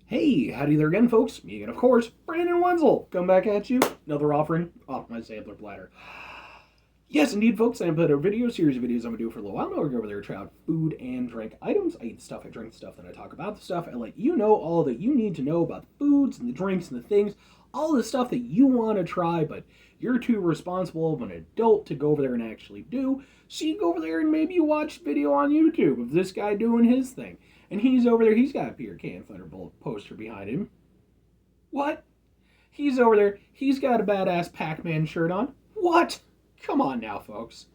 Hey, howdy there again, folks. Me again, of course, Brandon Wenzel. Come back at you. Another offering off my sampler platter. Yes, indeed, folks. I put a series of videos I'm going to do for a little while now. We're over there try out food and drink items. I eat the stuff, I drink the stuff, then I talk about the stuff. I let you know all that you need to know about the foods and the drinks and the things. All the stuff that you want to try, but you're too responsible of an adult to go over there and actually do. So you go over there and maybe you watch a video on YouTube of this guy doing his thing. And he's over there, he's got a Peter Can Thunderbolt poster behind him. What? He's over there, he's got a badass Pac-Man shirt on. What? Come on now, folks.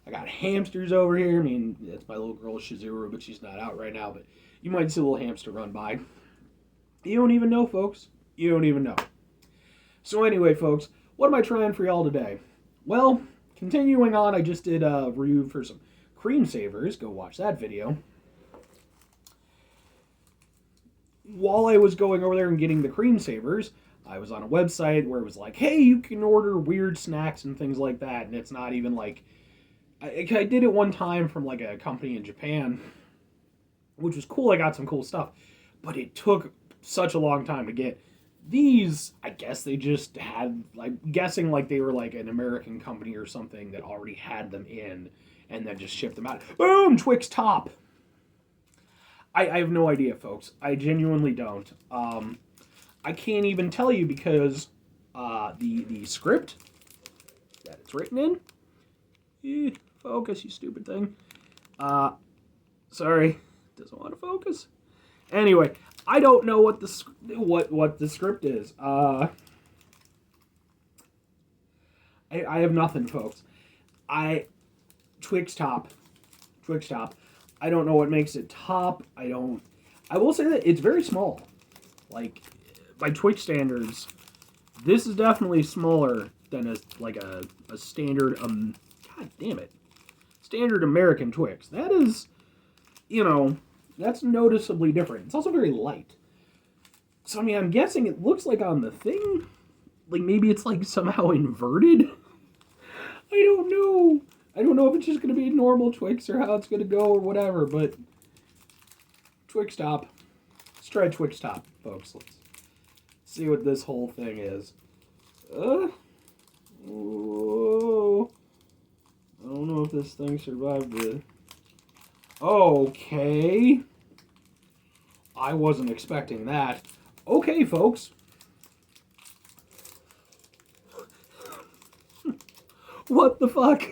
I got hamsters over here. I mean, that's my little girl Shizuru, but she's not out right now. But you might see a little hamster run by. You don't even know, folks. You don't even know. So anyway, folks, what am I trying for y'all today? Well, continuing on, I just did a review for some cream savers. Go watch that video. While I was going over there and getting the cream savers, I was on a website where it was like, hey, you can order weird snacks and things like that. And it's not even like... I did it one time from like a company in Japan, which was cool. I got some cool stuff. But it took such a long time to get. These, I guess they just had, like, guessing like they were like an American company or something that already had them in and then just shipped them out. Boom! Twix Top! I have no idea, folks. I genuinely don't. I can't even tell you because the script that it's written in. Focus, you stupid thing. Sorry, doesn't want to focus. Anyway, I don't know what the script is. I have nothing, folks. Twix Top. I don't know what makes it top. I will say that it's very small. Like, by Twix standards, this is definitely smaller than a standard, god damn it, standard American Twix. That is, that's noticeably different. It's also very light. So, I mean, I'm guessing it looks like on the thing, like maybe it's like somehow inverted. I don't know. I don't know if it's just going to be a normal Twix or how it's going to go or whatever, but Twix Top. Let's try Twix Top, folks. Let's see what this whole thing is. Oh. I don't know if this thing survived the... Okay. I wasn't expecting that. Okay, folks. What the fuck?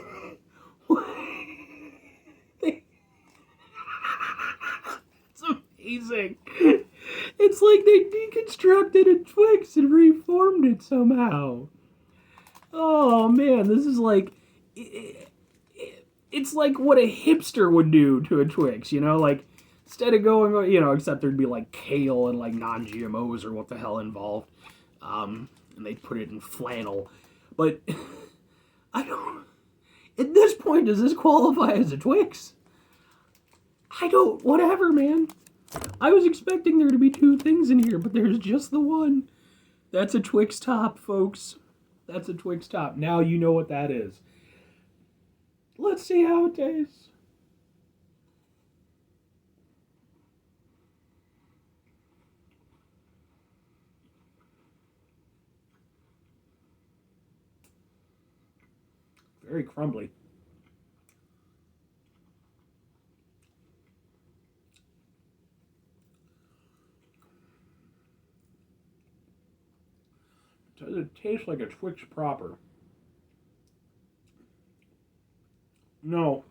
It's amazing. It's like they deconstructed a Twix and reformed it somehow. Oh man, this is like... It's like what a hipster would do to a Twix, like instead of going, except there'd be like kale and like non-GMOs or what the hell involved, and they'd put it in flannel. But I don't. At this point, does this qualify as a Twix? I don't. Whatever, man. I was expecting there to be two things in here, but there's just the one. That's a Twix Top, folks. That's a Twix Top. Now you know what that is. Let's see how it tastes. Very crumbly. Does it taste like a Twix proper? No.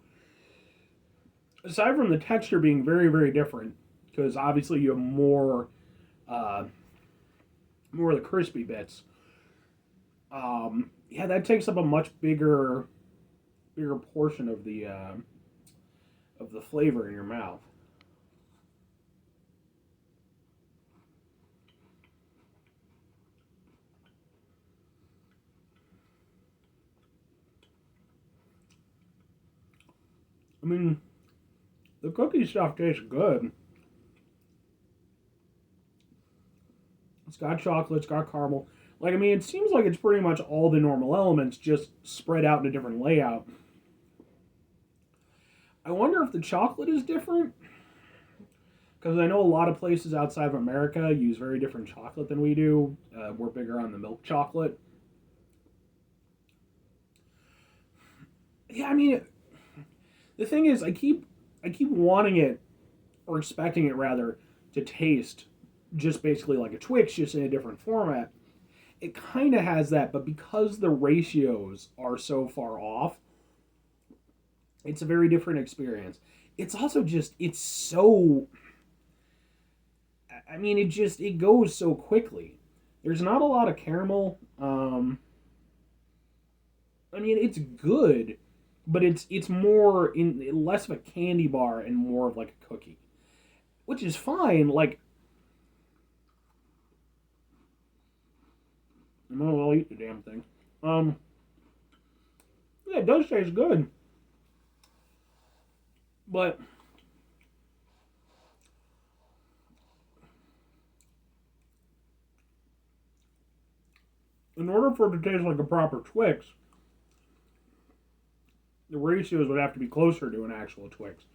Aside from the texture being very, very different, because obviously you have more of the crispy bits. Yeah, that takes up a much bigger portion of the flavor in your mouth. I mean, the cookie stuff tastes good. It's got chocolate, it's got caramel. Like, I mean, it seems like it's pretty much all the normal elements, just spread out in a different layout. I wonder if the chocolate is different. Because I know a lot of places outside of America use very different chocolate than we do. We're bigger on the milk chocolate. Yeah, I mean, the thing is, I keep wanting it, or expecting it rather, to taste just basically like a Twix, just in a different format. It kind of has that, but because the ratios are so far off, it's a very different experience. It's also just, it's so, I mean, it goes so quickly. There's not a lot of caramel. I mean, it's good, but it's more in less of a candy bar and more of like a cookie, which is fine. Like, I might as well eat the damn thing. Um, yeah, it does taste good, but in order for it to taste like a proper Twix, the ratios would have to be closer to an actual Twix.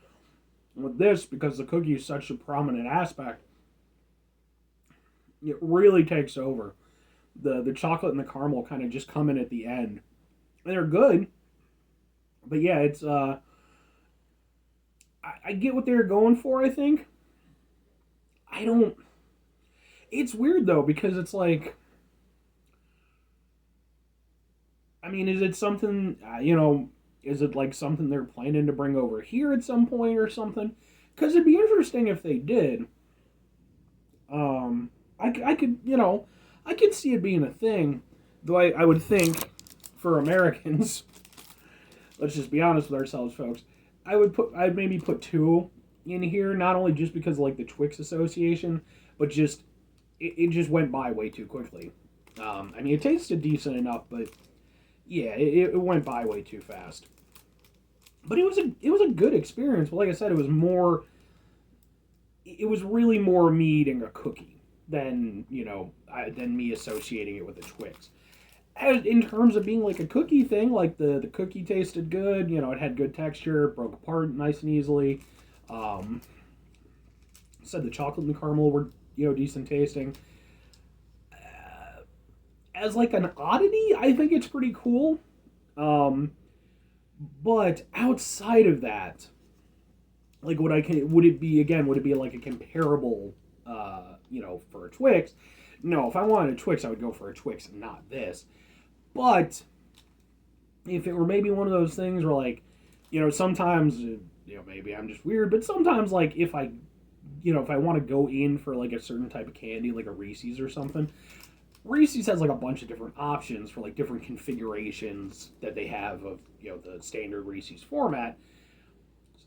With this, because the cookie is such a prominent aspect, it really takes over. The chocolate and the caramel kind of just come in at the end. And they're good, but yeah, it's I get what they're going for, I think. I don't. It's weird though, because it's like, I mean, is it something, is it like something they're planning to bring over here at some point or something? Because it'd be interesting if they did. I could, I could see it being a thing, though I would think for Americans, let's just be honest with ourselves, folks. I'd maybe put two in here, not only just because of, like, the Twix association, but just it just went by way too quickly. I mean, it tasted decent enough, but yeah, it went by way too fast. But it was a good experience. But like I said, it was really more me eating a cookie than than me associating it with a Twix. As in terms of being like a cookie thing, like the cookie tasted good. It had good texture, broke apart nice and easily. Um, Said the chocolate and the caramel were decent tasting. As like an oddity, I think it's pretty cool. Um, but outside of that, like would it be again? Would it be like a comparable, for a Twix? No, if I wanted a Twix, I would go for a Twix and not this. But if it were maybe one of those things where, like, sometimes, maybe I'm just weird, but sometimes, like, if I want to go in for like a certain type of candy, like a Reese's or something, Reese's has like a bunch of different options for like different configurations that they have of the standard Reese's format.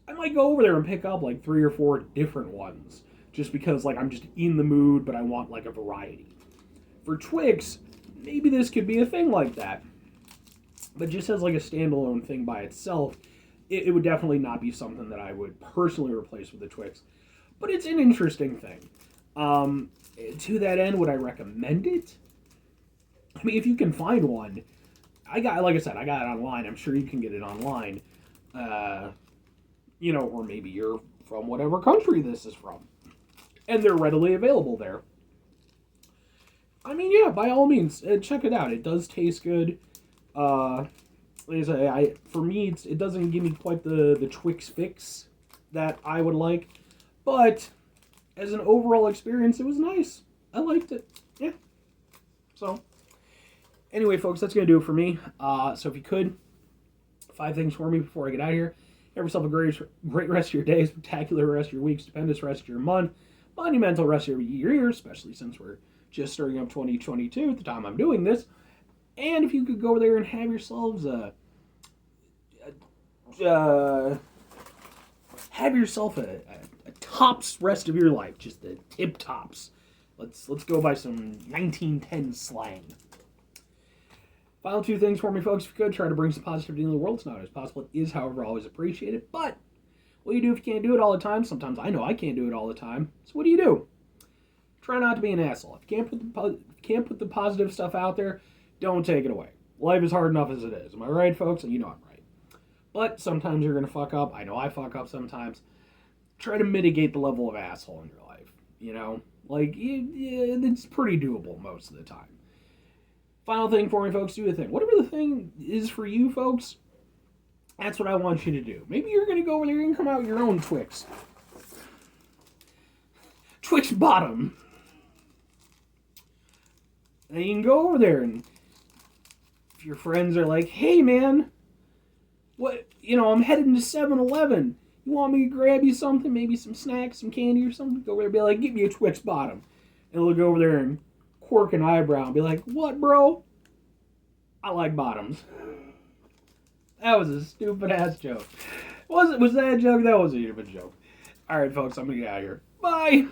I might go over there and pick up like three or four different ones just because like I'm just in the mood, but I want like a variety. For Twix, maybe this could be a thing like that, but just as like a standalone thing by itself, it would definitely not be something that I would personally replace with the Twix. But it's an interesting thing. To that end, would I recommend it? I mean, if you can find one, like I said, I got it online. I'm sure you can get it online. Or maybe you're from whatever country this is from, and they're readily available there. I mean, yeah, by all means, check it out. It does taste good. Like I say, for me, it doesn't give me quite the Twix fix that I would like, but as an overall experience, it was nice. I liked it. Yeah. So, anyway, folks, that's going to do it for me. So if you could, 5 things for me before I get out of here. Have yourself a great rest of your day, spectacular rest of your week, stupendous rest of your month, monumental rest of your year, especially since we're just starting up 2022 at the time I'm doing this. And if you could go there and have yourselves a tops rest of your life, just the tip tops. Let's go by some 1910 slang. Final 2 things for me, folks. If you could, try to bring some positivity into the world. It's not always possible. It is, however, always appreciated. But what do you do if you can't do it all the time? Sometimes I know I can't do it all the time. So what do? Try not to be an asshole. If you can't put the positive stuff out there, don't take it away. Life is hard enough as it is. Am I right, folks? And you know I'm right. But sometimes you're going to fuck up. I know I fuck up sometimes. try to mitigate the level of asshole in your life. You know, like it's pretty doable most of the time. Final thing for me, folks, do the thing. Whatever the thing is for you, folks, that's what I want you to do. Maybe you're going to go over there and come out with your own Twix. Twix bottom. And you can go over there and if your friends are like, hey, man, what, I'm heading to 7-Eleven. You want me to grab you something? Maybe some snacks, some candy or something? Go over there and be like, give me a Twix bottom. And they'll go over there and quirk an eyebrow and be like, what, bro? I like bottoms. That was a stupid-ass joke. Was that a joke? That was a stupid joke. Alright, folks, I'm going to get out of here. Bye!